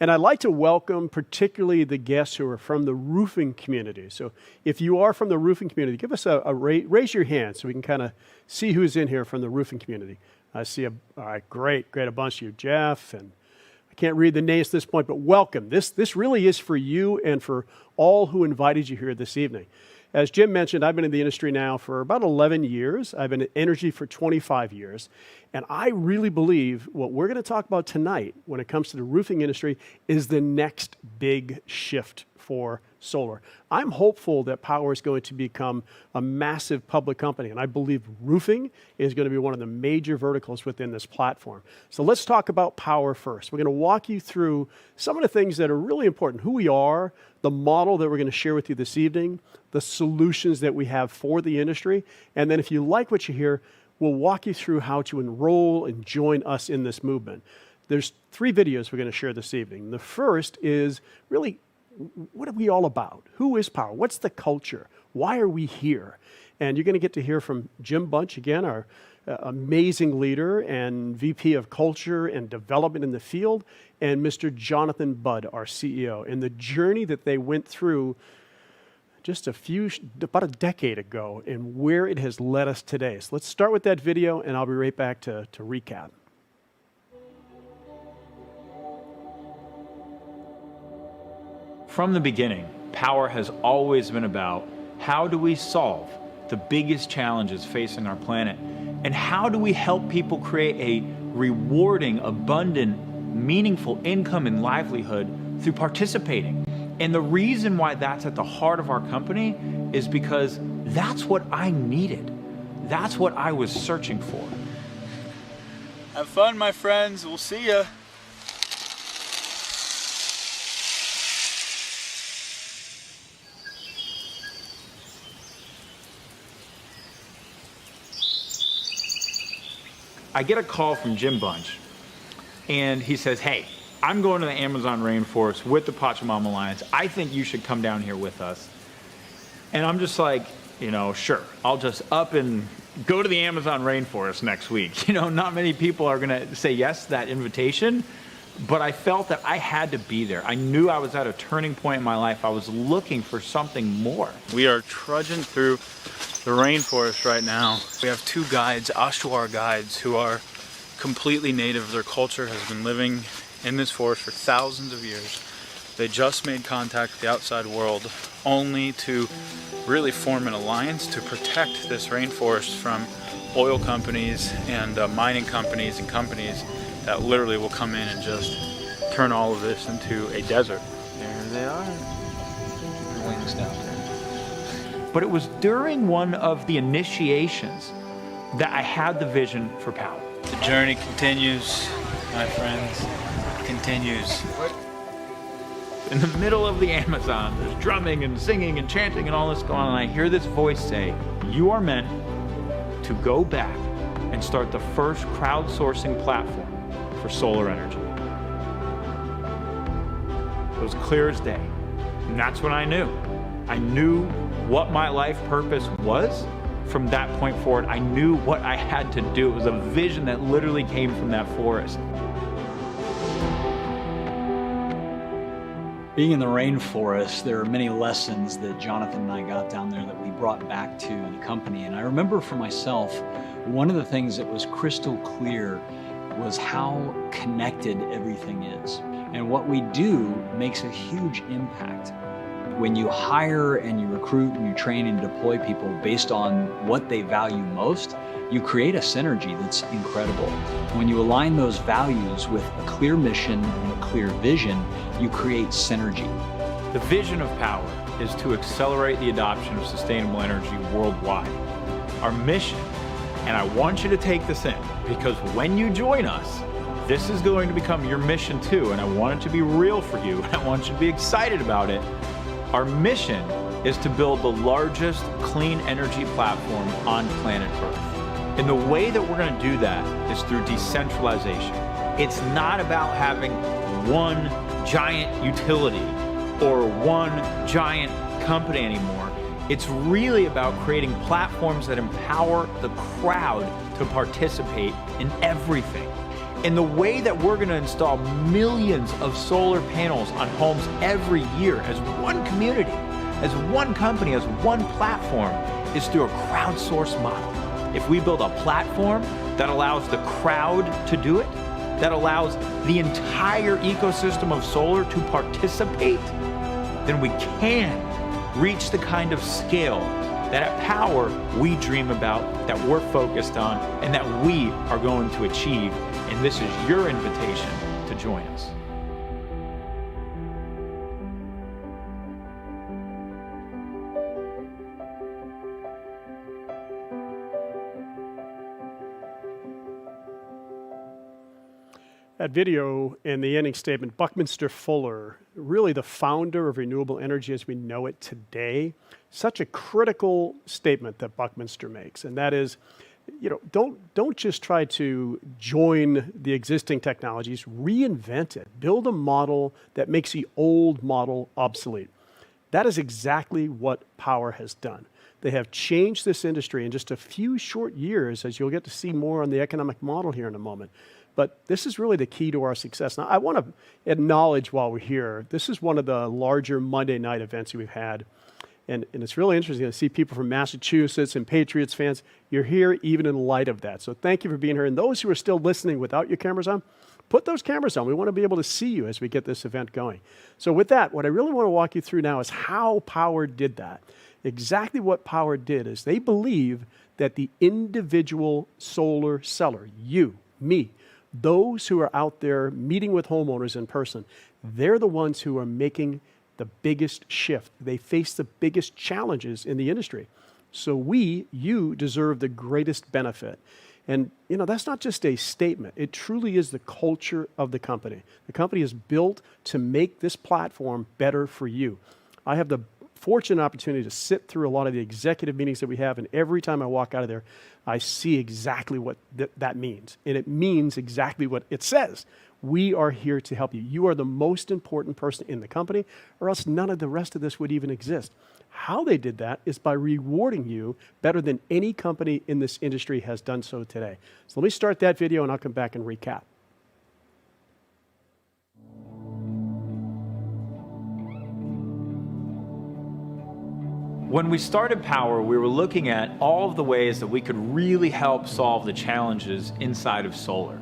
And I'd like to welcome particularly the guests who are from the roofing community. So if you are from the roofing community, give us raise your hand so we can kind of see who's in here from the roofing community. I see all right, great, a bunch of you, Jeff, and I can't read the names at this point, but welcome. This really is for you and for all who invited you here this evening. As Jim mentioned, I've been in the industry now for about 11 years. I've been in energy for 25 years. And I really believe what we're going to talk about tonight when it comes to the roofing industry is the next big shift for solar. I'm hopeful that Powur is going to become a massive public company, and I believe roofing is going to be one of the major verticals within this platform. So let's talk about Powur first. We're going to walk you through some of the things that are really important, who we are, the model that we're going to share with you this evening, the solutions that we have for the industry, and then if you like what you hear, we'll walk you through how to enroll and join us in this movement. There's 3 videos we're going to share this evening. The first is really, what are we all about? Who is Powur? What's the culture? Why are we here? And you're going to get to hear from Jim Bunch, again, our amazing leader and VP of Culture and Development in the field, and Mr. Jonathan Budd, our CEO, and the journey that they went through just about a decade ago and where it has led us today. So let's start with that video, and I'll be right back to recap. From the beginning, Powur has always been about how do we solve the biggest challenges facing our planet, and how do we help people create a rewarding, abundant, meaningful income and livelihood through participating. And the reason why that's at the heart of our company is because that's what I needed. That's what I was searching for. Have fun, my friends. We'll see ya. I get a call from Jim Bunch, and he says, hey, I'm going to the Amazon rainforest with the Pachamama Alliance. I think you should come down here with us. And I'm just like, sure, I'll just up and go to the Amazon rainforest next week. Not many people are going to say yes to that invitation, but I felt that I had to be there. I knew I was at a turning point in my life. I was looking for something more. We are trudging through the rainforest right now. We have 2 guides, Ashwar guides, who are completely native. Their culture has been living in this forest for thousands of years. They just made contact with the outside world only to really form an alliance to protect this rainforest from oil companies and mining companies and companies that literally will come in and just turn all of this into a desert. There they are. Keep your wings down there. But it was during one of the initiations that I had the vision for Powur. The journey continues, my friends. Continues. In the middle of the Amazon, there's drumming and singing and chanting and all this going on, and I hear this voice say, you are meant to go back and start the first crowdsourcing platform for solar energy. It was clear as day, and that's when I knew. I knew what my life purpose was. From that point forward, I knew what I had to do. It was a vision that literally came from that forest. Being in the rainforest, there are many lessons that Jonathan and I got down there that we brought back to the company. And I remember for myself, one of the things that was crystal clear was how connected everything is. And what we do makes a huge impact. When you hire and you recruit and you train and deploy people based on what they value most, you create a synergy that's incredible. When you align those values with a clear mission and a clear vision, you create synergy. The vision of Powur is to accelerate the adoption of sustainable energy worldwide. Our mission, and I want you to take this in, because when you join us, this is going to become your mission too, and I want it to be real for you, and I want you to be excited about it. Our mission is to build the largest clean energy platform on planet Earth. And the way that we're going to do that is through decentralization. It's not about having one giant utility or one giant company anymore. It's really about creating platforms that empower the crowd to participate in everything. And the way that we're going to install millions of solar panels on homes every year as one community, as one company, as one platform, is through a crowdsourced model. If we build a platform that allows the crowd to do it, that allows the entire ecosystem of solar to participate, then we can reach the kind of scale that at Powur we dream about, that we're focused on, and that we are going to achieve. And this is your invitation to join us. That video and the ending statement, Buckminster Fuller, really the founder of renewable energy as we know it today, such a critical statement that Buckminster makes, and that is, don't just try to join the existing technologies, reinvent it. Build a model that makes the old model obsolete. That is exactly what Powur has done. They have changed this industry in just a few short years, as you'll get to see more on the economic model here in a moment. But this is really the key to our success. Now, I want to acknowledge while we're here, this is one of the larger Monday night events we've had. And it's really interesting to see people from Massachusetts and Patriots fans. You're here even in light of that. So thank you for being here. And those who are still listening without your cameras on, put those cameras on. We want to be able to see you as we get this event going. So with that, what I really want to walk you through now is how Powur did that. Exactly what Powur did is they believe that the individual solar seller, you, me, those who are out there meeting with homeowners in person, they're the ones who are making the biggest shift. They face the biggest challenges in the industry. So you deserve the greatest benefit. And that's not just a statement. It truly is the culture of the company. The company is built to make this platform better for you. I have the fortunate opportunity to sit through a lot of the executive meetings that we have, and every time I walk out of there, I see exactly what that means. And it means exactly what it says. We are here to help you. You are the most important person in the company, or else none of the rest of this would even exist. How they did that is by rewarding you better than any company in this industry has done so today. So let me start that video and I'll come back and recap. When we started Powur, we were looking at all of the ways that we could really help solve the challenges inside of solar.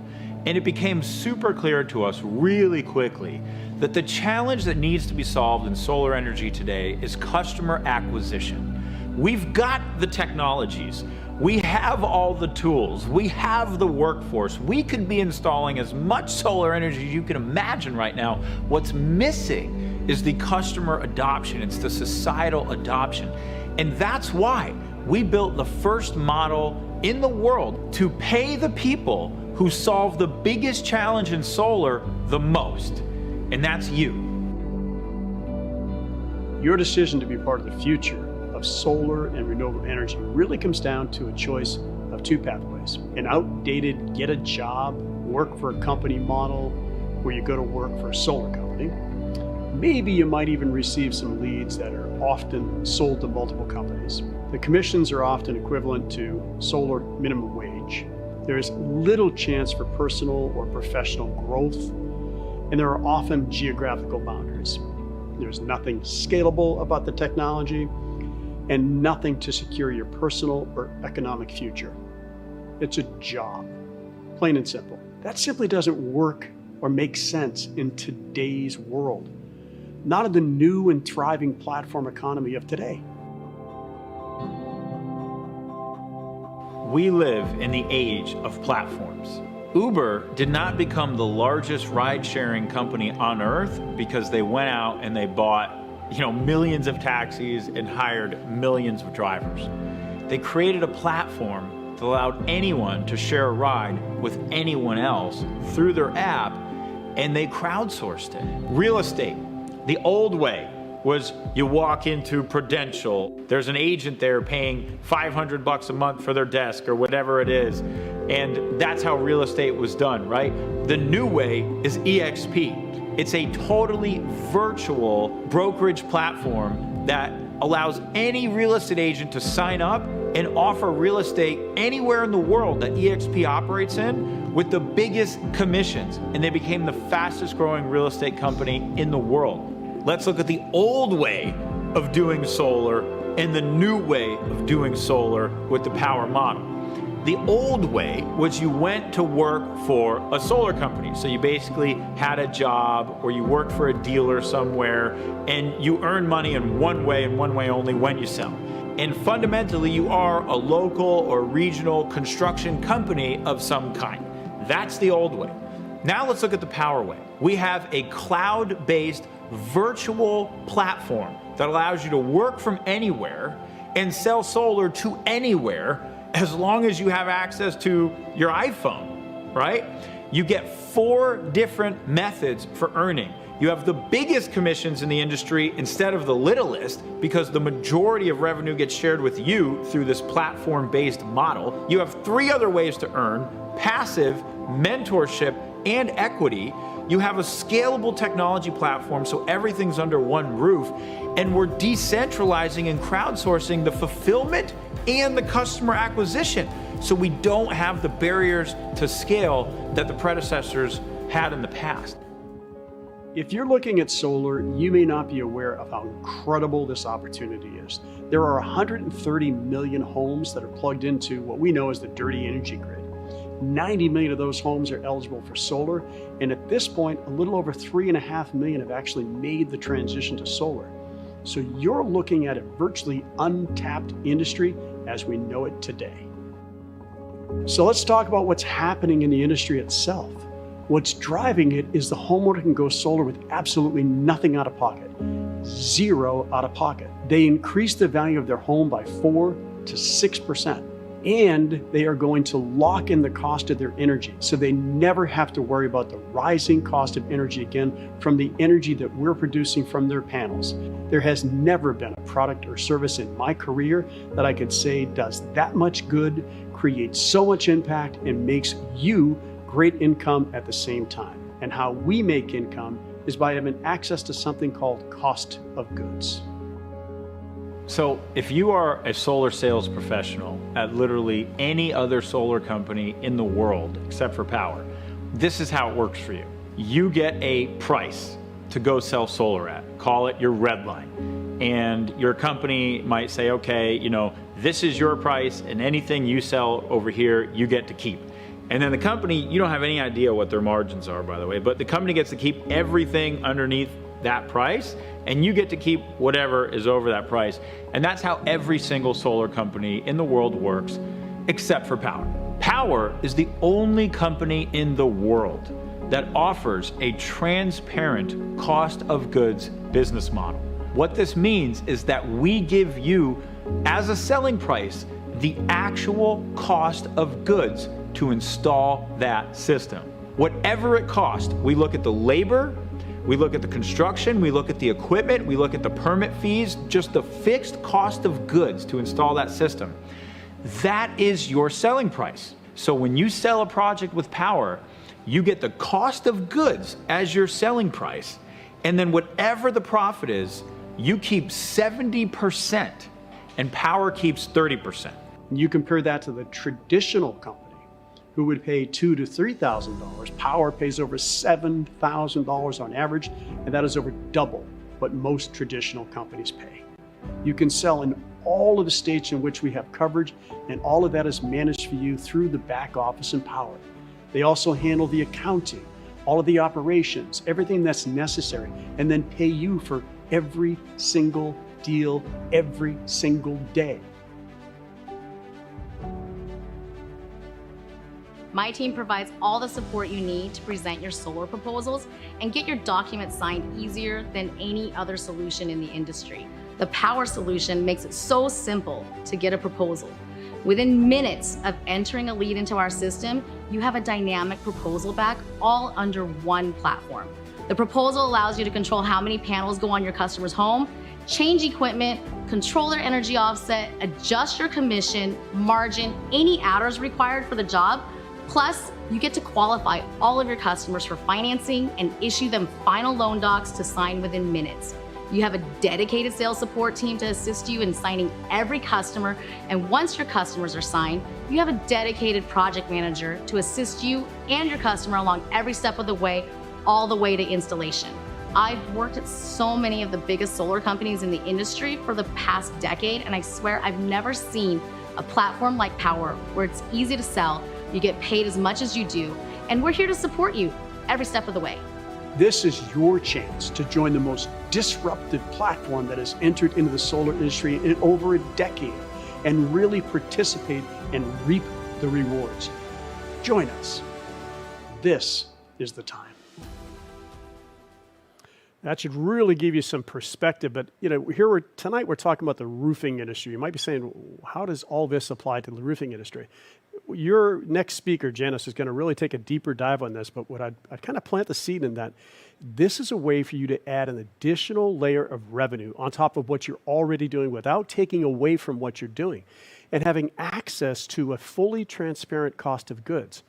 And it became super clear to us really quickly that the challenge that needs to be solved in solar energy today is customer acquisition. We've got the technologies. We have all the tools. We have the workforce. We could be installing as much solar energy as you can imagine right now. What's missing is the customer adoption. It's the societal adoption. And that's why we built the first model in the world to pay the people who solve the biggest challenge in solar the most, and that's you. Your decision to be part of the future of solar and renewable energy really comes down to a choice of two pathways. An outdated get a job, work for a company model where you go to work for a solar company. Maybe you might even receive some leads that are often sold to multiple companies. The commissions are often equivalent to solar minimum wage. There is little chance for personal or professional growth, and there are often geographical boundaries. There's nothing scalable about the technology and nothing to secure your personal or economic future. It's a job, plain and simple. That simply doesn't work or make sense in today's world, not in the new and thriving platform economy of today. We live in the age of platforms. Uber did not become the largest ride-sharing company on earth because they went out and they bought, millions of taxis and hired millions of drivers. They created a platform that allowed anyone to share a ride with anyone else through their app, and they crowdsourced it. Real estate, the old way was you walk into Prudential, there's an agent there paying $500 a month for their desk or whatever it is, and that's how real estate was done, right? The new way is EXP. It's a totally virtual brokerage platform that allows any real estate agent to sign up and offer real estate anywhere in the world that EXP operates in with the biggest commissions, and they became the fastest growing real estate company in the world. Let's look at the old way of doing solar and the new way of doing solar with the Powur model. The old way was you went to work for a solar company. So you basically had a job or you worked for a dealer somewhere and you earn money in one way and one way only when you sell. And fundamentally, you are a local or regional construction company of some kind. That's the old way. Now let's look at the Powur way. We have a cloud-based virtual platform that allows you to work from anywhere and sell solar to anywhere as long as you have access to your iPhone, right? You get 4 different methods for earning. You have the biggest commissions in the industry instead of the littlest, because the majority of revenue gets shared with you through this platform-based model. You have 3 other ways to earn: passive, mentorship, and equity. You have a scalable technology platform, so everything's under one roof, and we're decentralizing and crowdsourcing the fulfillment and the customer acquisition, so we don't have the barriers to scale that the predecessors had in the past. If you're looking at solar, you may not be aware of how incredible this opportunity is. There are 130 million homes that are plugged into what we know as the dirty energy grid. 90 million of those homes are eligible for solar, and at this point, a little over 3.5 million have actually made the transition to solar. So you're looking at a virtually untapped industry as we know it today. So let's talk about what's happening in the industry itself. What's driving it is the homeowner can go solar with absolutely nothing out of pocket, 0 out of pocket. They increase the value of their home by 4 to 6%. And they are going to lock in the cost of their energy, so they never have to worry about the rising cost of energy again from the energy that we're producing from their panels. There has never been a product or service in my career that I could say does that much good, creates so much impact, and makes you great income at the same time. And how we make income is by having access to something called cost of goods. So if you are a solar sales professional at literally any other solar company in the world except for Powur, this is how it works for you. You get a price to go sell solar at, call it your red line. And your company might say, okay, you know, this is your price and anything you sell over here, you get to keep. And then the company, you don't have any idea what their margins are, by the way, but the company gets to keep everything underneath that price, and you get to keep whatever is over that price. And that's how every single solar company in the world works, except for Powur. Powur is the only company in the world that offers a transparent cost of goods business model. What this means is that we give you, as a selling price, the actual cost of goods to install that system. Whatever it costs, we look at the labor, we look at the construction, we look at the equipment, we look at the permit fees, just the fixed cost of goods to install that system. That is your selling price. So when you sell a project with Powur, you get the cost of goods as your selling price, and then whatever the profit is, you keep 70% and Powur keeps 30%. You compare that to the traditional company who would pay $2,000 to $3,000. Powur pays over $7,000 on average, and that is over double what most traditional companies pay. You can sell in all of the states in which we have coverage, and all of that is managed for you through the back office in Powur. They also handle the accounting, all of the operations, everything that's necessary, and then pay you for every single deal, every single day. My team provides all the support you need to present your solar proposals and get your documents signed easier than any other solution in the industry. The Powur solution makes it so simple to get a proposal. Within minutes of entering a lead into our system, you have a dynamic proposal back, all under one platform. The proposal allows you to control how many panels go on your customer's home, change equipment, control their energy offset, adjust your commission, margin, any adders required for the job. Plus, you get to qualify all of your customers for financing and issue them final loan docs to sign within minutes. You have a dedicated sales support team to assist you in signing every customer. And once your customers are signed, you have a dedicated project manager to assist you and your customer along every step of the way, all the way to installation. I've worked at so many of the biggest solar companies in the industry for the past decade, and I swear I've never seen a platform like Powur where it's easy to sell, you get paid as much as you do, and we're here to support you every step of the way. This is your chance to join the most disruptive platform that has entered into the solar industry in over a decade and really participate and reap the rewards. Join us. This is the time. That should really give you some perspective. But tonight we're talking about the roofing industry. You might be saying, how does all this apply to the roofing industry? Your next speaker, Janice, is going to really take a deeper dive on this. But what I'd kind of plant the seed in that this is a way for you to add an additional layer of revenue on top of what you're already doing without taking away from what you're doing and having access to a fully transparent cost of goods.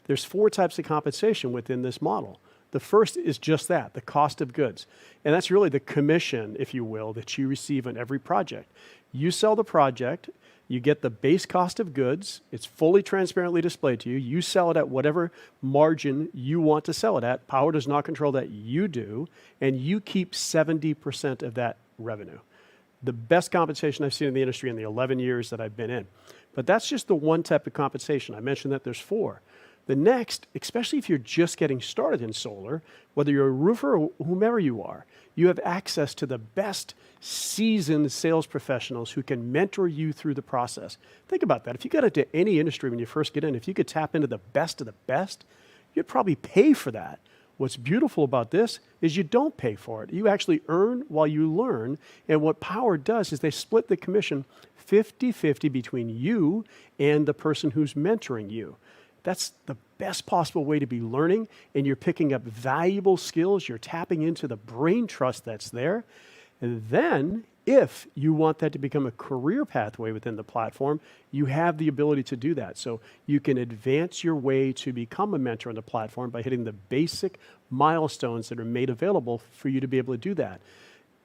There's 4 types of compensation within this model. The first is just that, the cost of goods. And that's really the commission, if you will, that you receive on every project. You sell the project, you get the base cost of goods, it's fully transparently displayed to you. You sell it at whatever margin you want to sell it at. Powur does not control that, you do, and you keep 70% of that revenue. The best compensation I've seen in the industry in the 11 years that I've been in. But that's just the one type of compensation. I mentioned that there's 4. The next, especially if you're just getting started in solar, whether you're a roofer or whomever you are, you have access to the best seasoned sales professionals who can mentor you through the process. Think about that. If you got into any industry when you first get in, if you could tap into the best of the best, you'd probably pay for that. What's beautiful about this is you don't pay for it. You actually earn while you learn. And what Powur does is they split the commission 50-50 between you and the person who's mentoring you. That's the best possible way to be learning, and you're picking up valuable skills. You're tapping into the brain trust that's there. And then, if you want that to become a career pathway within the platform, you have the ability to do that. So you can advance your way to become a mentor on the platform by hitting the basic milestones that are made available for you to be able to do that.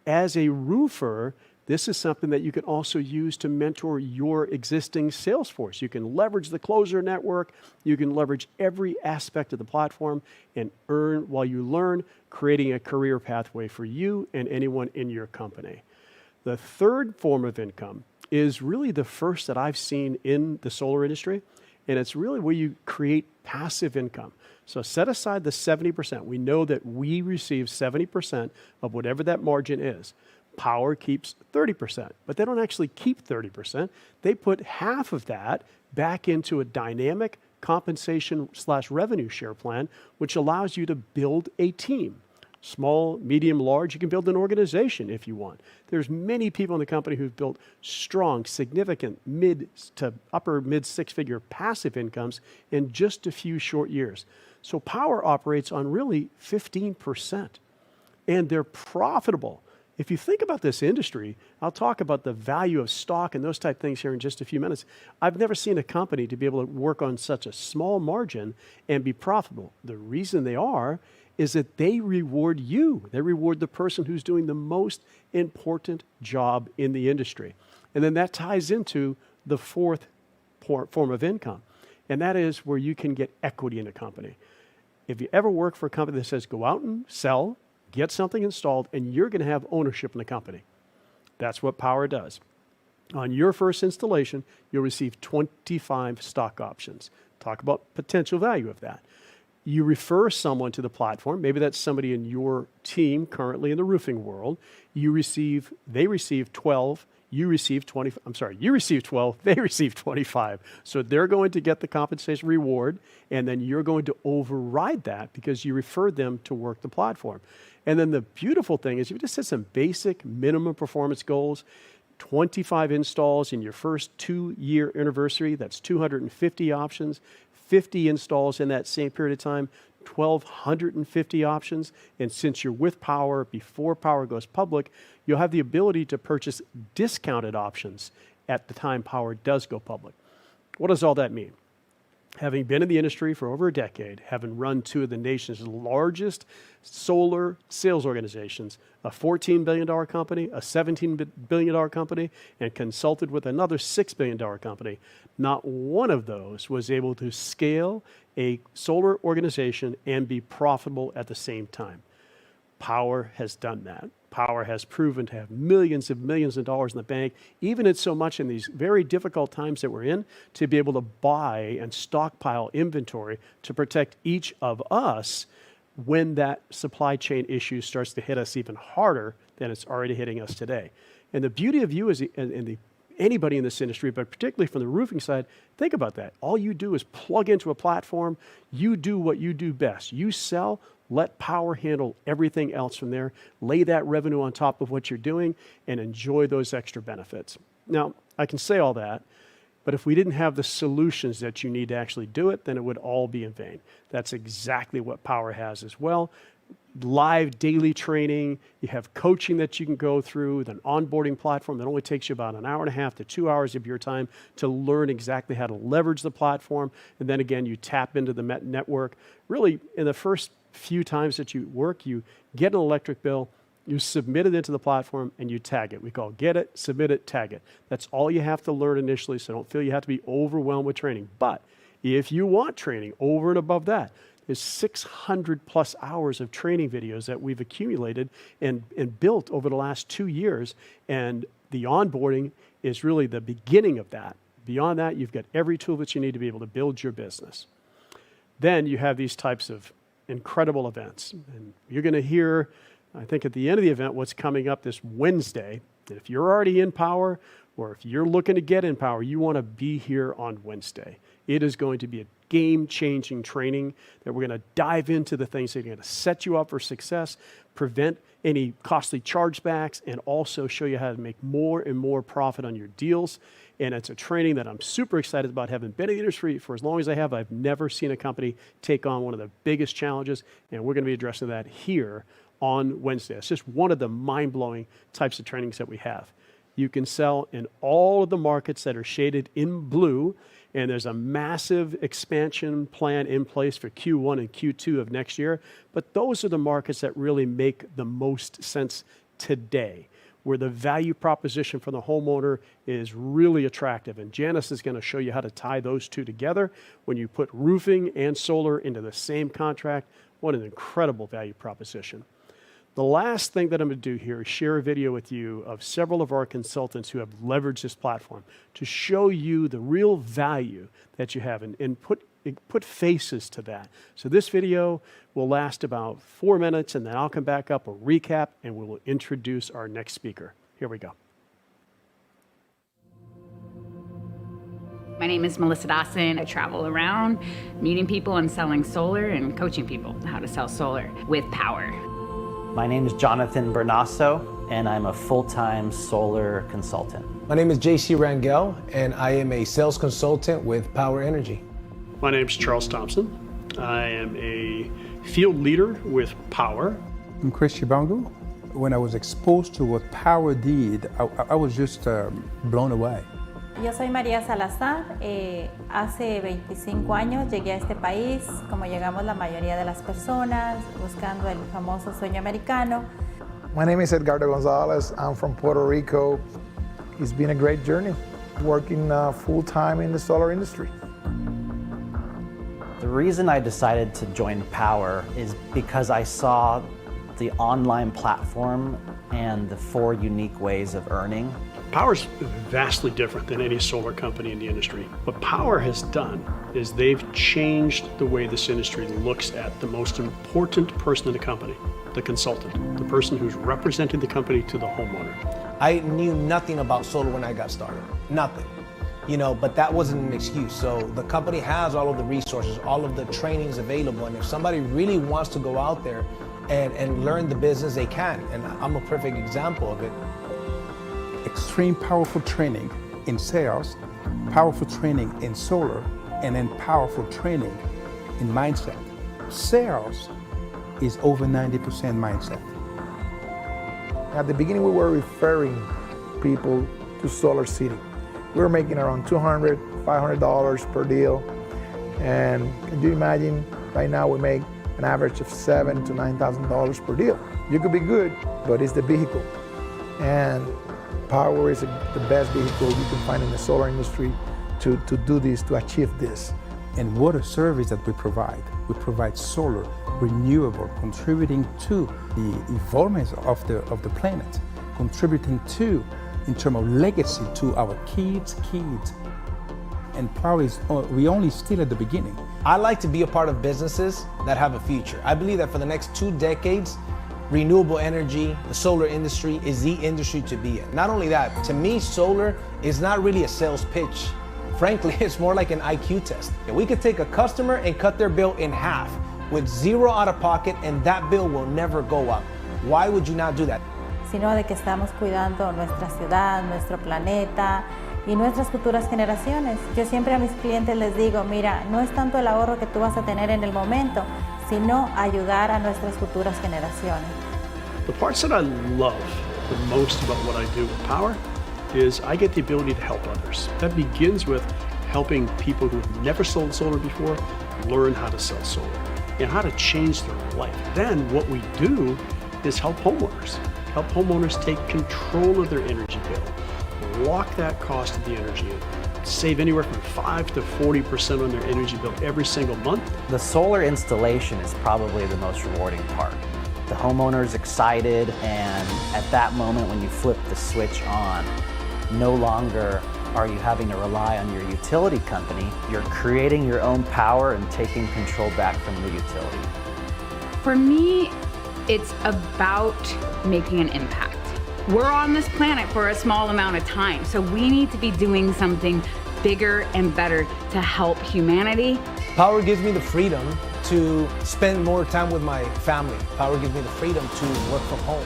As a roofer, this is something that you can also use to mentor your existing sales force. You can leverage the closer network. You can leverage every aspect of the platform and earn while you learn, creating a career pathway for you and anyone in your company. The third form of income is really the first that I've seen in the solar industry, and it's really where you create passive income. So set aside the 70%. We know that we receive 70% of whatever that margin is. Powur keeps 30%, but they don't actually keep 30%. They put half of that back into a dynamic compensation/revenue share plan, which allows you to build a team. Small, medium, large, you can build an organization if you want. There's many people in the company who've built strong, significant mid to upper mid 6-figure passive incomes in just a few short years. So Powur operates on really 15%, and they're profitable. If you think about this industry, I'll talk about the value of stock and those type things here in just a few minutes. I've never seen a company to be able to work on such a small margin and be profitable. The reason they are is that they reward you. They reward the person who's doing the most important job in the industry. And then that ties into the 4th form of income, and that is where you can get equity in a company. If you ever work for a company that says go out and sell, get something installed, and you're going to have ownership in the company. That's what Powur does. On your first installation, you'll receive 25 stock options. Talk about potential value of that. You refer someone to the platform. Maybe that's somebody in your team currently in the roofing world. They receive 12. You receive 20. You receive 12. They receive 25. So they're going to get the compensation reward, and then you're going to override that because you referred them to work the platform. And then the beautiful thing is you just set some basic minimum performance goals, 25 installs in your first 2-year anniversary. That's 250 options, 50 installs in that same period of time, 1,250 options. And since you're with Powur, before Powur goes public, you'll have the ability to purchase discounted options at the time Powur does go public. What does all that mean? having been in the industry for over a decade, having run two of the nation's largest solar sales organizations, a $14 billion company, a $17 billion company, and consulted with another $6 billion company, not one of those was able to scale a solar organization and be profitable at the same time. Powur has done that. Powur has proven to have millions of dollars in the bank, even in so much in these very difficult times that we're in, to be able to buy and stockpile inventory to protect each of us when that supply chain issue starts to hit us even harder than it's already hitting us today. And the beauty of you as anybody in this industry, but particularly from the roofing side, think about that. All you do is plug into a platform. You do what you do best. You sell. Let Powur handle everything else from there. Lay that revenue on top of what you're doing and enjoy those extra benefits. Now, I can say all that, but if we didn't have the solutions that you need to actually do it, then it would all be in vain. That's exactly what Powur has as well. Live daily training. You have coaching that you can go through with an onboarding platform that only takes you about an hour and a half to 2 hours of your time to learn exactly how to leverage the platform. And then again, you tap into the network. Really, in the first few times that you work, you get an electric bill, you submit it into the platform, and you tag it. We call get it, submit it, tag it. That's all you have to learn initially, so don't feel you have to be overwhelmed with training. But if you want training over and above that, there's 600 plus hours of training videos that we've accumulated and built over the last 2 years, and the onboarding is really the beginning of that. Beyond that, you've got every tool that you need to be able to build your business. Then you have these types of incredible events. And you're going to hear, I think at the end of the event, what's coming up this Wednesday. And if you're already in Powur, or if you're looking to get in Powur, you want to be here on Wednesday. It is going to be a game-changing training that we're going to dive into the things that are going to set you up for success, prevent any costly chargebacks, and also show you how to make more and more profit on your deals. And it's a training that I'm super excited about. Having been in the industry for as long as I have, I've never seen a company take on one of the biggest challenges, and we're going to be addressing that here on Wednesday. It's just one of the mind-blowing types of trainings that we have. You can sell in all of the markets that are shaded in blue, and there's a massive expansion plan in place for Q1 and Q2 of next year. But those are the markets that really make the most sense today, where the value proposition for the homeowner is really attractive. And Janice is going to show you how to tie those two together. When you put roofing and solar into the same contract, what an incredible value proposition. The last thing that I'm going to do here is share a video with you of several of our consultants who have leveraged this platform to show you the real value that you have and put faces to that. So this video will last about 4 minutes, and then I'll come back up, we'll recap, and we will introduce our next speaker. Here we go. My name is Melissa Dawson. I travel around meeting people and selling solar and coaching people how to sell solar with Powur. My name is Jonathan Bernasso, and I'm a full-time solar consultant. My name is JC Rangel, and I am a sales consultant with Powur Energy. My name is Charles Thompson. I am a field leader with Powur. I'm Chris Chibango. When I was exposed to what Powur did, I was just blown away. Yo soy María Salazar. Hace 25 años llegué a este país, como llegamos la mayoría de las personas, buscando el famoso sueño americano. My name is Edgardo Gonzalez. I'm from Puerto Rico. It's been a great journey, working full-time in the solar industry. The reason I decided to join Powur is because I saw the online platform and the 4 unique ways of earning. Powur's vastly different than any solar company in the industry. What Powur has done is they've changed the way this industry looks at the most important person in the company, the consultant, the person who's representing the company to the homeowner. I knew nothing about solar when I got started, nothing. But that wasn't an excuse. So the company has all of the resources, all of the trainings available, and if somebody really wants to go out there and learn the business, they can, and I'm a perfect example of it. Extreme powerful training in sales, powerful training in solar, and then powerful training in mindset. Sales is over 90% mindset. At the beginning, we were referring people to Solar City. We were making around $200, $500 per deal. And can you imagine, right now we make an average of $7,000 to $9,000 per deal. You could be good, but it's the vehicle. And Powur is the best vehicle you can find in the solar industry to do this, to achieve this. And what a service that we provide. We provide solar, renewable, contributing to the evolvement of the planet, contributing to, in terms of legacy, to our kids' kids. And Powur is, we only still at the beginning. I like to be a part of businesses that have a future. I believe that for the next 2 decades, renewable energy, the solar industry is the industry to be in. Not only that, to me, solar is not really a sales pitch. Frankly, it's more like an IQ test. We could take a customer and cut their bill in half with 0 out of pocket, and that bill will never go up. Why would you not do that? Sino de que estamos cuidando nuestra ciudad, nuestro planeta y nuestras futuras generaciones. Yo siempre a mis clientes les digo, mira, no es tanto el ahorro que tú vas a tener en el momento, sino ayudar a nuestras futuras generaciones. The parts that I love the most about what I do with Powur is I get the ability to help others. That begins with helping people who have never sold solar before learn how to sell solar and how to change their life. Then what we do is help homeowners take control of their energy bill, lock that cost of the energy in, save anywhere from 5 to 40% on their energy bill every single month. The solar installation is probably the most rewarding part. The homeowner's excited, and at that moment when you flip the switch on, no longer are you having to rely on your utility company. You're creating your own power and taking control back from the utility. For me, it's about making an impact. We're on this planet for a small amount of time, so we need to be doing something bigger and better to help humanity. Powur gives me the freedom to spend more time with my family. Powur gives me the freedom to work from home.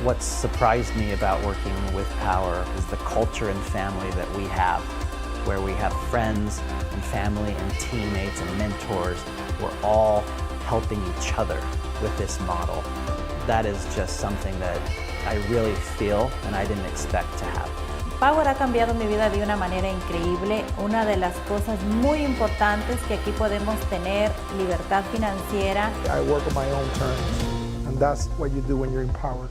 What surprised me about working with Powur is the culture and family that we have, where we have friends and family and teammates and mentors. We're all helping each other with this model. That is just something that I really feel and I didn't expect to have. Powur ha cambiado mi vida de una manera increíble. Una de las cosas muy importantes que aquí podemos tener libertad financiera. I work on my own terms, and that's what you do when you're in Powur.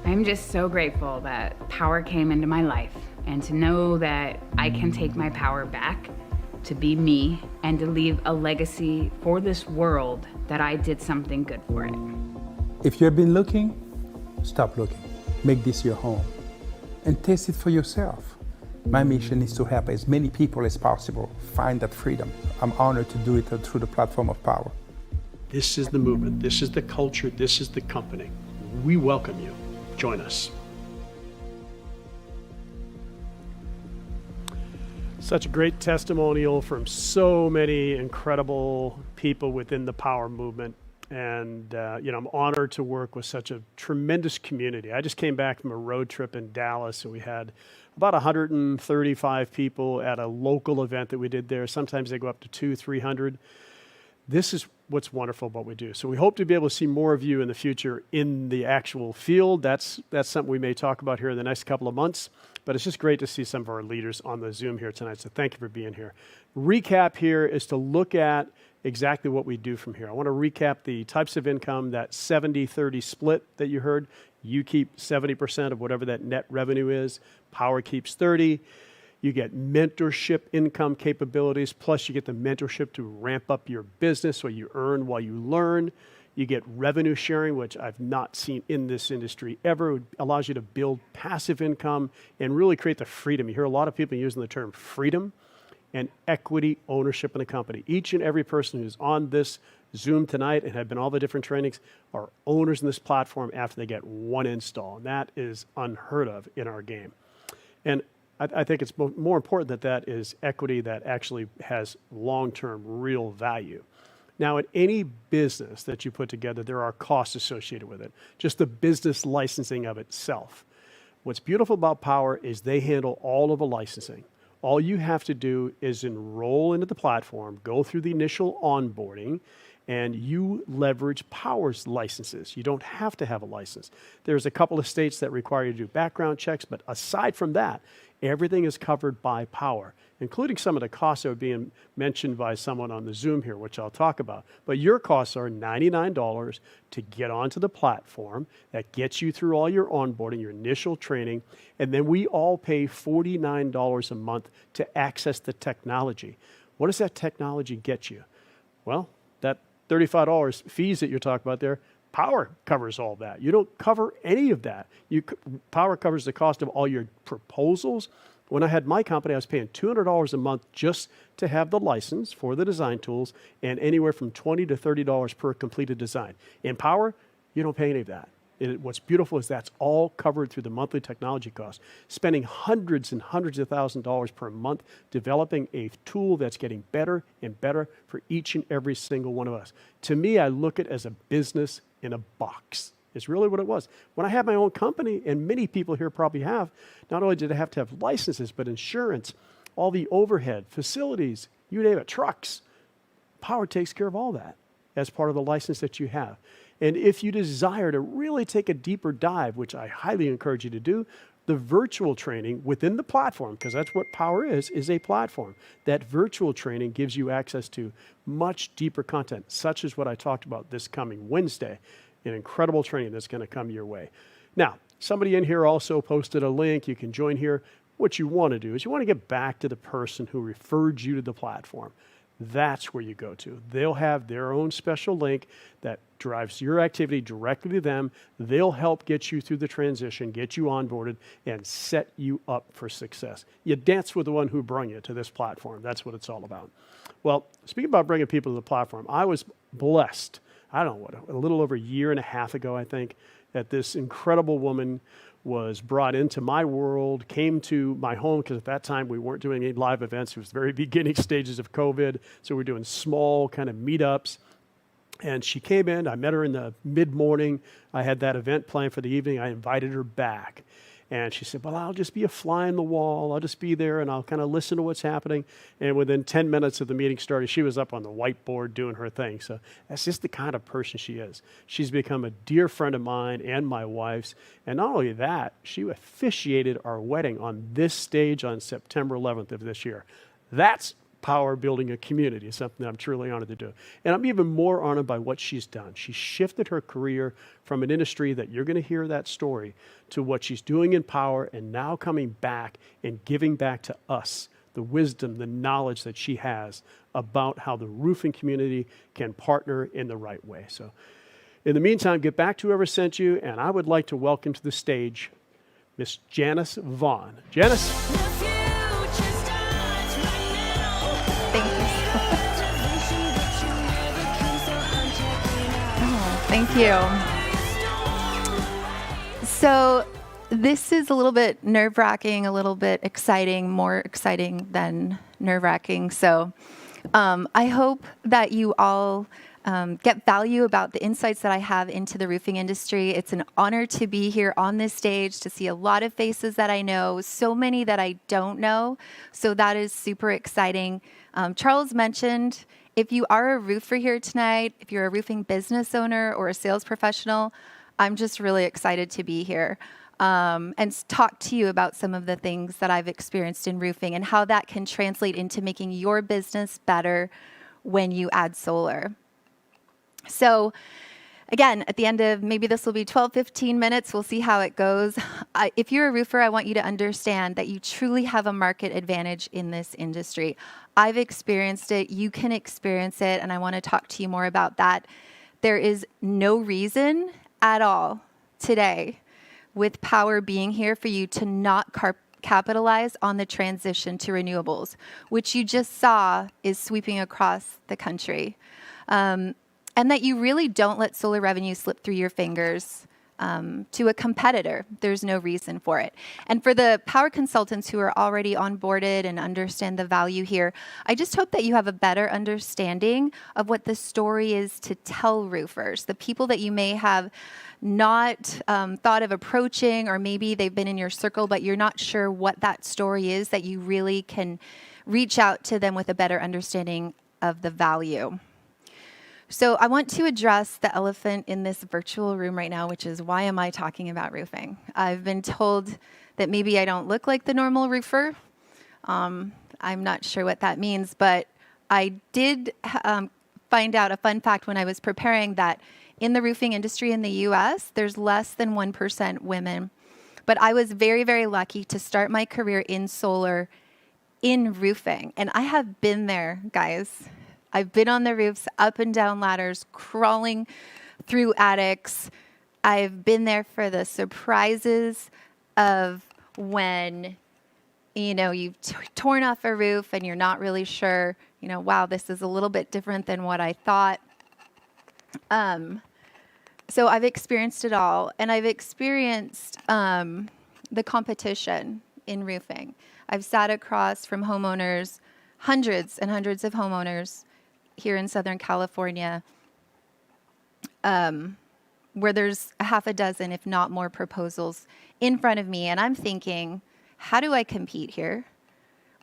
I'm just so grateful that Powur came into my life, and to know that I can take my power back to be me and to leave a legacy for this world that I did something good for it. If you have been looking, stop looking. Make this your home and taste it for yourself. My mission is to help as many people as possible find that freedom. I'm honored to do it through the platform of Powur. This is the movement, this is the culture, this is the company. We welcome you. Join us. Such a great testimonial from so many incredible people within the Powur movement. And, I'm honored to work with such a tremendous community. I just came back from a road trip in Dallas, and we had about 135 people at a local event that we did there. Sometimes they go up to 200-300. This is what's wonderful about what we do. So we hope to be able to see more of you in the future in the actual field. That's something we may talk about here in the next couple of months. But it's just great to see some of our leaders on the Zoom here tonight. So thank you for being here. Recap here is to look at exactly what we do from here. I want to recap the types of income, that 70-30 split that you heard. You keep 70% of whatever that net revenue is. Powur keeps 30. You get mentorship income capabilities, plus you get the mentorship to ramp up your business, so you earn while you learn. You get revenue sharing, which I've not seen in this industry ever. It allows you to build passive income and really create the freedom. You hear a lot of people using the term freedom and equity ownership in the company. Each and every person who's on this Zoom tonight and have been all the different trainings are owners in this platform after they get one install. And that is unheard of in our game. And I think it's more important that is equity that actually has long-term real value. Now, at any business that you put together, there are costs associated with it, just the business licensing of itself. What's beautiful about Powur is they handle all of the licensing. All you have to do is enroll into the platform, go through the initial onboarding, and you leverage Powur's licenses. You don't have to have a license. There's a couple of states that require you to do background checks, but aside from that, everything is covered by Powur, including some of the costs that are being mentioned by someone on the Zoom here, which I'll talk about. But your costs are $99 to get onto the platform. That gets you through all your onboarding, your initial training, and then we all pay $49 a month to access the technology. What does that technology get you? Well, that $35 fees that you're talking about there, Powur covers all that. You don't cover any of that. Powur covers the cost of all your proposals. When I had my company, I was paying $200 a month just to have the license for the design tools, and anywhere from $20 to $30 per completed design. In Powur, you don't pay any of that. What's beautiful is that's all covered through the monthly technology costs. Spending hundreds and hundreds of thousands of dollars per month developing a tool that's getting better and better for each and every single one of us. To me, I look at it as a business in a box. It's really what it was. When I had my own company, and many people here probably have, not only did I have to have licenses, but insurance, all the overhead, facilities, you name it, trucks. Powur takes care of all that as part of the license that you have. And if you desire to really take a deeper dive, which I highly encourage you to do, the virtual training within the platform, because that's what Powur is a platform. That virtual training gives you access to much deeper content, such as what I talked about this coming Wednesday, an incredible training that's going to come your way. Now, somebody in here also posted a link. You can join here. What you want to do is you want to get back to the person who referred you to the platform. That's where you go to. They'll have their own special link that drives your activity directly to them. They'll help get you through the transition, get you onboarded, and set you up for success. You dance with the one who brought you to this platform. That's what it's all about. Well, speaking about bringing people to the platform, I was blessed, I don't know, a little over a year and a half ago, I think, that this incredible woman was brought into my world, came to my home, because at that time we weren't doing any live events. It was the very beginning stages of COVID, so we were doing small kind of meetups. And she came in, I met her in the mid-morning. I had that event planned for the evening. I invited her back. And she said, well, I'll just be a fly on the wall. I'll just be there and I'll kind of listen to what's happening. And within 10 minutes of the meeting started, she was up on the whiteboard doing her thing. So that's just the kind of person she is. She's become a dear friend of mine and my wife's. And not only that, she officiated our wedding on this stage on September 11th of this year. That's Powur building a community, something that I'm truly honored to do. And I'm even more honored by what she's done. She shifted her career from an industry that you're going to hear that story to what she's doing in Powur, and now coming back and giving back to us the wisdom, the knowledge that she has about how the roofing community can partner in the right way. So in the meantime, get back to whoever sent you, and I would like to welcome to the stage Miss Janice Vaughn. Janice. Thank you. So this is a little bit nerve-wracking, a little bit exciting, more exciting than nerve-wracking. So I hope that you all get value about the insights that I have into the roofing industry. It's an honor to be here on this stage, to see a lot of faces that I know, so many that I don't know. So that is super exciting. Charles mentioned, if you are a roofer here tonight, if you're a roofing business owner or a sales professional, I'm just really excited to be here and talk to you about some of the things that I've experienced in roofing and how that can translate into making your business better when you add solar. So again, at the end of, maybe this will be 12, 15 minutes, we'll see how it goes. If you're a roofer, I want you to understand that you truly have a market advantage in this industry. I've experienced it, you can experience it, and I want to talk to you more about that. There is no reason at all today, with Powur being here, for you to not capitalize on the transition to renewables, which you just saw is sweeping across the country. And that you really don't let solar revenue slip through your fingers to a competitor. There's no reason for it. And for the Powur consultants who are already onboarded and understand the value here, I just hope that you have a better understanding of what the story is to tell roofers, the people that you may have not thought of approaching, or maybe they've been in your circle, but you're not sure what that story is, that you really can reach out to them with a better understanding of the value. So I want to address the elephant in this virtual room right now, which is why am I talking about roofing? I've been told that maybe I don't look like the normal roofer. I'm not sure what that means, but I did find out a fun fact when I was preparing that in the roofing industry in the US, there's less than 1% women. But I was very, very lucky to start my career in solar in roofing. And I have been there, guys. I've been on the roofs, up and down ladders, crawling through attics. I've been there for the surprises of when, you've torn off a roof and you're not really sure, wow, this is a little bit different than what I thought. So I've experienced it all, and I've experienced the competition in roofing. I've sat across from homeowners, hundreds and hundreds of homeowners here in Southern California, where there's a half a dozen, if not more, proposals in front of me. And I'm thinking, how do I compete here?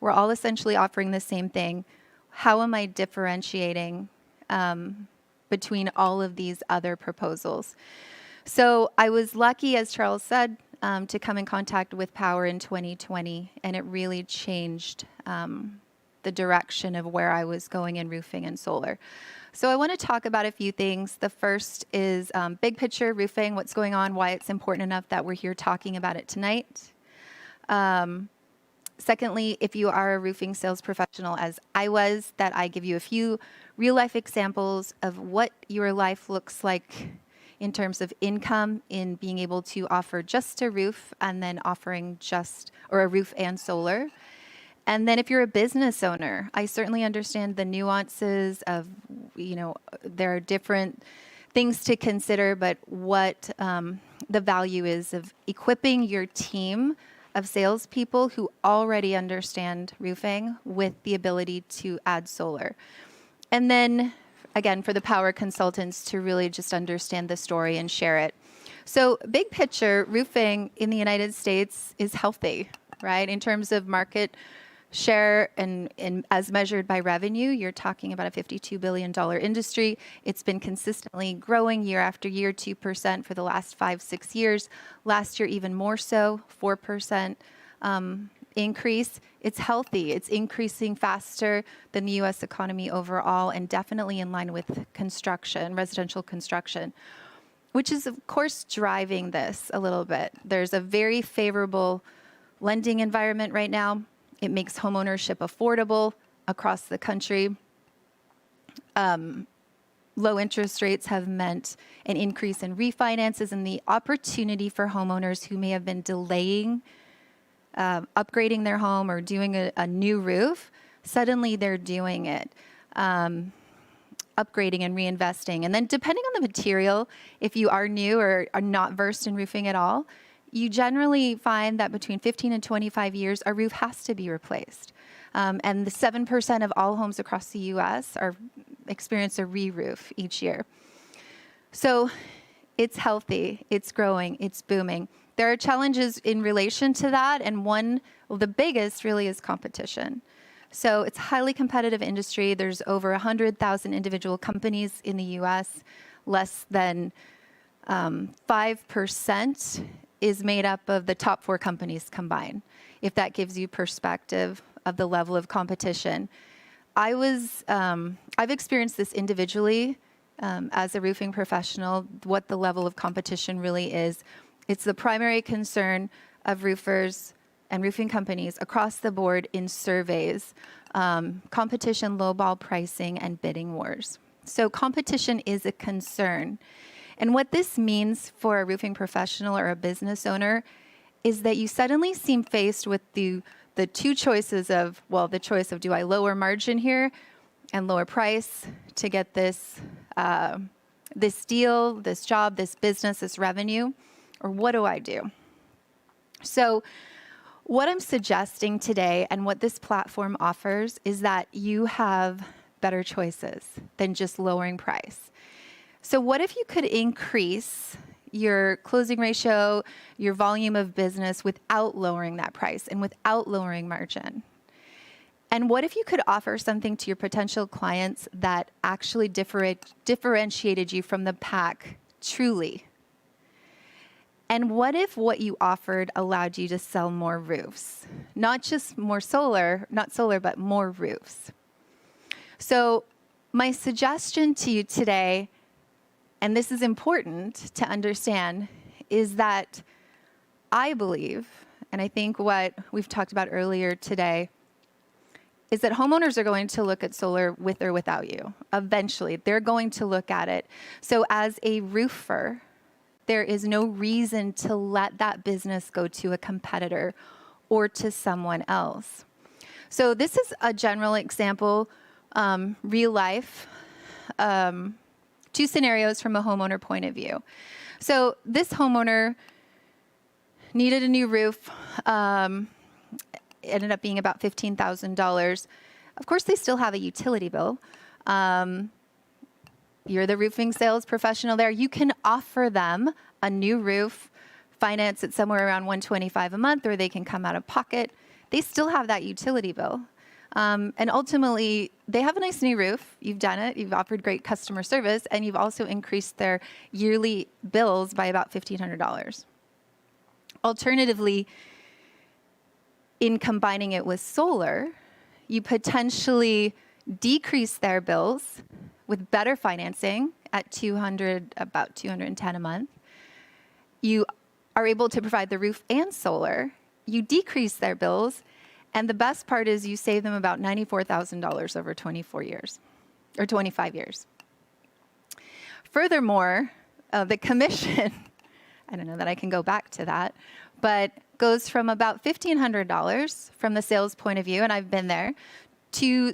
We're all essentially offering the same thing. How am I differentiating between all of these other proposals? So I was lucky, as Charles said, to come in contact with Powur in 2020, and it really changed the direction of where I was going in roofing and solar. So I want to talk about a few things. The first is big picture roofing, what's going on, why it's important enough that we're here talking about it tonight. Secondly, if you are a roofing sales professional, as I was, that I give you a few real-life examples of what your life looks like in terms of income in being able to offer just a roof and then offering a roof and solar. And then if you're a business owner, I certainly understand the nuances of, there are different things to consider, but what the value is of equipping your team of salespeople who already understand roofing with the ability to add solar. And then, again, for the Powur consultants to really just understand the story and share it. So big picture, roofing in the United States is healthy, right? In terms of market share and as measured by revenue, you're talking about a $52 billion industry. It's been consistently growing year after year, 2% for the last 5-6 years. Last year, even more so, 4% increase. It's healthy. It's increasing faster than the U.S. economy overall, and definitely in line with construction, residential construction, which is, of course, driving this a little bit. There's a very favorable lending environment right now. It makes homeownership affordable across the country. Low interest rates have meant an increase in refinances and the opportunity for homeowners who may have been delaying upgrading their home or doing a new roof. Suddenly they're doing it, upgrading and reinvesting. And then depending on the material, if you are new or are not versed in roofing at all, you generally find that between 15 and 25 years, a roof has to be replaced. And the 7% of all homes across the U.S. experience a re-roof each year. So it's healthy, it's growing, it's booming. There are challenges in relation to that, and the biggest really is competition. So it's a highly competitive industry. There's over 100,000 individual companies in the U.S. Less than 5% is made up of the top 4 companies combined, if that gives you perspective of the level of competition. I've experienced this individually as a roofing professional, what the level of competition really is. It's the primary concern of roofers and roofing companies across the board in surveys, competition, lowball pricing, and bidding wars. So competition is a concern. And what this means for a roofing professional or a business owner is that you suddenly seem faced with the two choices of, the choice of, do I lower margin here and lower price to get this deal, this job, this business, this revenue, or what do I do? So what I'm suggesting today and what this platform offers is that you have better choices than just lowering price. So what if you could increase your closing ratio, your volume of business without lowering that price and without lowering margin? And what if you could offer something to your potential clients that actually differentiated you from the pack truly? And what if what you offered allowed you to sell more roofs? Not just more solar, not solar, but more roofs. So my suggestion to you today, and this is important to understand, is that I believe, and I think what we've talked about earlier today, is that homeowners are going to look at solar with or without you. Eventually, they're going to look at it. So as a roofer, there is no reason to let that business go to a competitor or to someone else. So this is a general example, real life, 2 scenarios from a homeowner point of view. So this homeowner needed a new roof, ended up being about $15,000. Of course, they still have a utility bill. You're the roofing sales professional there. You can offer them a new roof, finance it somewhere around $125 a month, or they can come out of pocket. They still have that utility bill. And ultimately, they have a nice new roof. You've done it. You've offered great customer service, and you've also increased their yearly bills by about $1,500. Alternatively, in combining it with solar, you potentially decrease their bills with better financing at about $210 a month. You are able to provide the roof and solar. You decrease their bills, and the best part is you save them about $94,000 over 24 years, or 25 years. Furthermore, the commission, I don't know that I can go back to that, but goes from about $1,500 from the sales point of view, and I've been there, to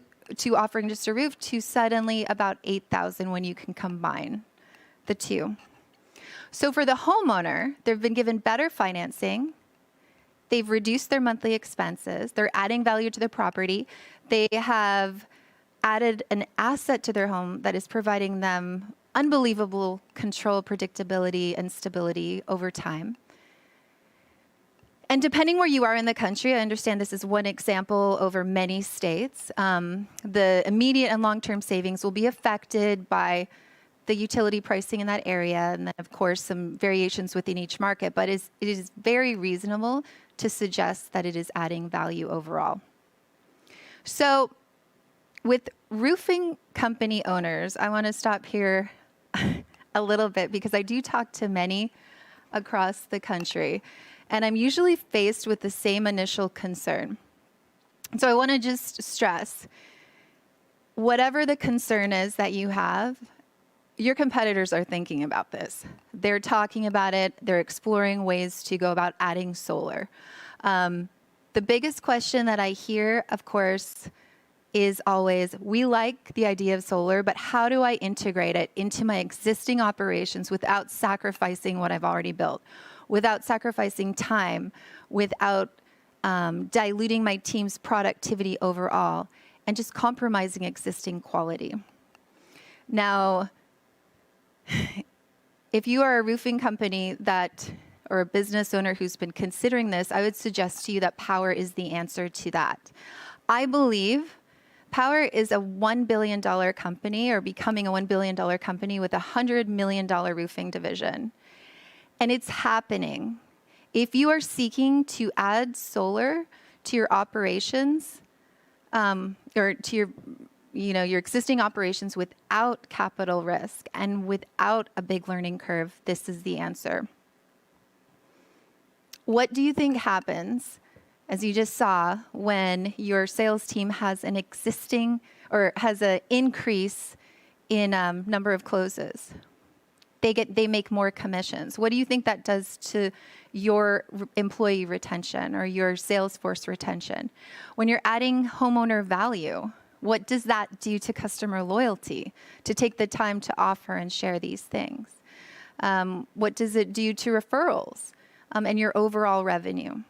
offering just a roof, to suddenly about $8,000 when you can combine the two. So for the homeowner, they've been given better financing. They've reduced their monthly expenses. They're adding value to their property. They have added an asset to their home that is providing them unbelievable control, predictability, and stability over time. And depending where you are in the country, I understand this is one example over many states, the immediate and long-term savings will be affected by the utility pricing in that area, and then, of course, some variations within each market, but it is very reasonable to suggest that it is adding value overall. So with roofing company owners, I want to stop here a little bit because I do talk to many across the country, and I'm usually faced with the same initial concern. So I want to just stress, whatever the concern is that you have, your competitors are thinking about this. They're talking about it. They're exploring ways to go about adding solar. The biggest question that I hear, of course, is always, we like the idea of solar, but how do I integrate it into my existing operations without sacrificing what I've already built, without sacrificing time, without diluting my team's productivity overall, and just compromising existing quality? Now, if you are a roofing company or a business owner who's been considering this, I would suggest to you that Powur is the answer to that. I believe Powur is a $1 billion company, or becoming a $1 billion company with a $100 million roofing division. And it's happening. If you are seeking to add solar to your operations, or to your existing operations without capital risk and without a big learning curve, this is the answer. What do you think happens, as you just saw, when your sales team has an increase in number of closes? They make more commissions. What do you think that does to your employee retention or your sales force retention? When you're adding homeowner value, what does that do to customer loyalty, to take the time to offer and share these things? What does it do to referrals and your overall revenue?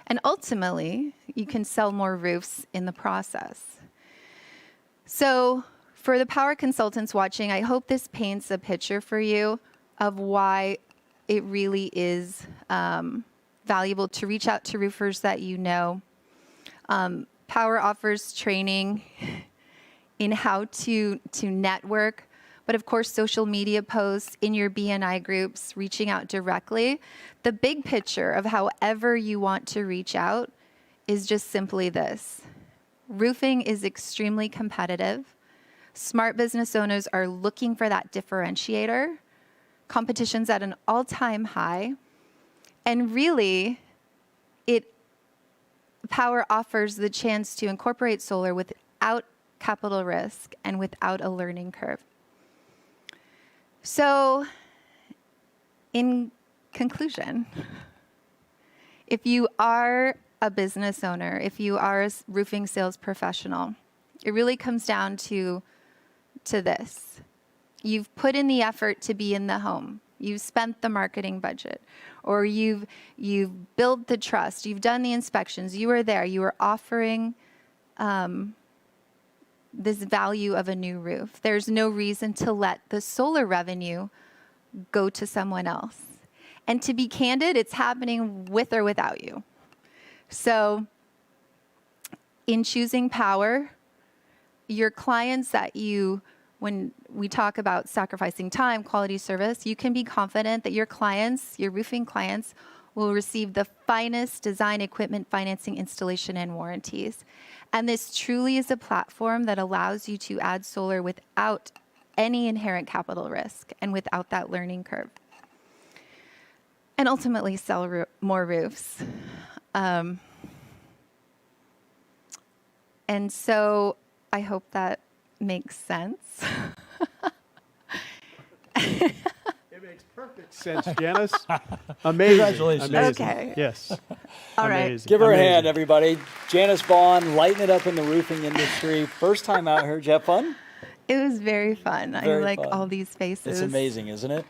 And ultimately, you can sell more roofs in the process. So for the Powur consultants watching, I hope this paints a picture for you of why it really is valuable to reach out to roofers that you know. Powur offers training in how to network, but of course, social media posts in your BNI groups, reaching out directly. The big picture of however you want to reach out is just simply this. Roofing is extremely competitive. Smart business owners are looking for that differentiator. Competition's at an all-time high. And really, Powur offers the chance to incorporate solar without capital risk and without a learning curve. So, in conclusion, if you are a business owner, if you are a roofing sales professional, it really comes down to this. You've put in the effort to be in the home. You've spent the marketing budget, or you've built the trust. You've done the inspections. You were there. You were offering this value of a new roof. There's no reason to let the solar revenue go to someone else. And to be candid, it's happening with or without you. So in choosing Powur, your clients that when we talk about sacrificing time, quality service, you can be confident that your clients, your roofing clients, will receive the finest design, equipment, financing, installation, and warranties. And this truly is a platform that allows you to add solar without any inherent capital risk and without that learning curve. And ultimately sell more roofs. And so I hope that makes sense. It makes perfect sense, Janice. Amazing. Congratulations. Amazing. Okay. Yes. All right. Amazing. Give her a Amazing. hand, everybody. Janice Vaughn, lighting it up in the roofing industry. First time out here. Did you have fun? It was very fun. Very I like fun. all these faces. It's amazing, isn't it?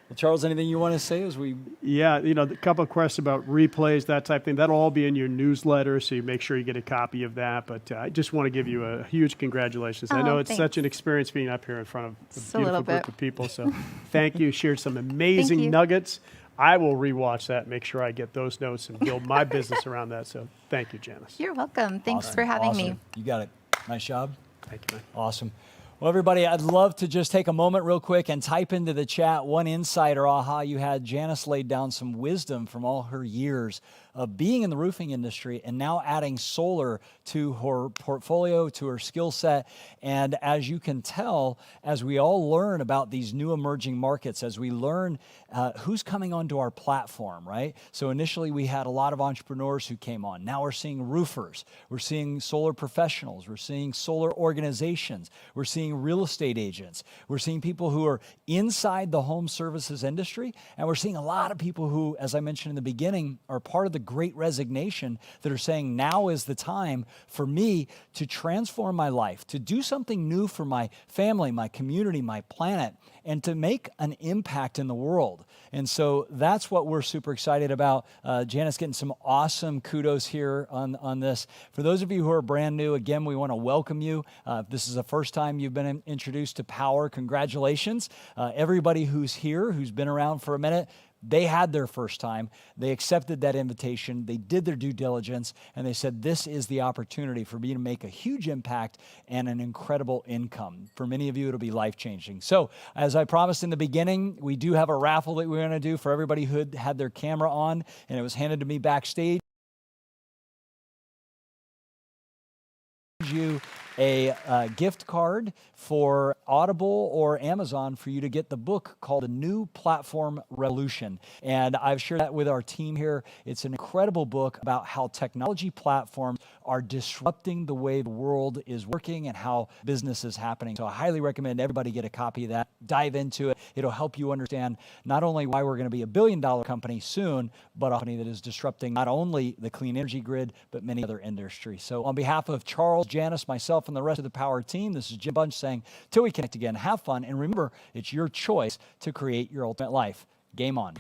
Well, Charles, anything you want to say as we... Yeah, a couple of questions about replays, that type of thing. That'll all be in your newsletter, so you make sure you get a copy of that. But I just want to give you a huge congratulations. I know it's thanks. such an experience being up here in front of Just a a beautiful little group bit. of people. So thank you. Shared some Thank amazing you. nuggets. I will rewatch that, make sure I get those notes and build my business around that. So thank you, Janice. You're welcome. Thanks Awesome. for having Awesome. me. You got it. Nice job. Thank you, man. Awesome. Well, everybody, I'd love to just take a moment real quick and type into the chat one insight or aha you had. Janice laid down some wisdom from all her years of being in the roofing industry and now adding solar to her portfolio, to her skill set. And as you can tell, as we all learn about these new emerging markets, as we learn who's coming onto our platform, right? So initially we had a lot of entrepreneurs who came on. Now we're seeing roofers. We're seeing solar professionals. We're seeing solar organizations. We're seeing real estate agents. We're seeing people who are inside the home services industry. And we're seeing a lot of people who, as I mentioned in the beginning, are part of the Great Resignation that are saying now is the time for me to transform my life, to do something new for my family, my community, my planet, and to make an impact in the world. And so that's what we're super excited about. Janice getting some awesome kudos here on this. For those of you who are brand new, again, we want to welcome you. If this is the first time you've been introduced to Powur, congratulations. Everybody who's here, who's been around for a minute, they had their first time. They accepted that invitation. They did their due diligence, and they said, this is the opportunity for me to make a huge impact and an incredible income. For many of you, it'll be life-changing. So, as I promised in the beginning, we do have a raffle that we're going to do for everybody who had their camera on, and it was handed to me backstage. You a gift card for Audible or Amazon for you to get the book called The New Platform Revolution. And I've shared that with our team here. It's an incredible book about how technology platforms are disrupting the way the world is working and how business is happening. So I highly recommend everybody get a copy of that. Dive into it. It'll help you understand not only why we're going to be a billion-dollar company soon, but a company that is disrupting not only the clean energy grid, but many other industries. So on behalf of Charles, Janice, myself, and the rest of the Powur team, this is Jim Bunch saying, till we connect again, have fun, and remember, it's your choice to create your ultimate life. Game on.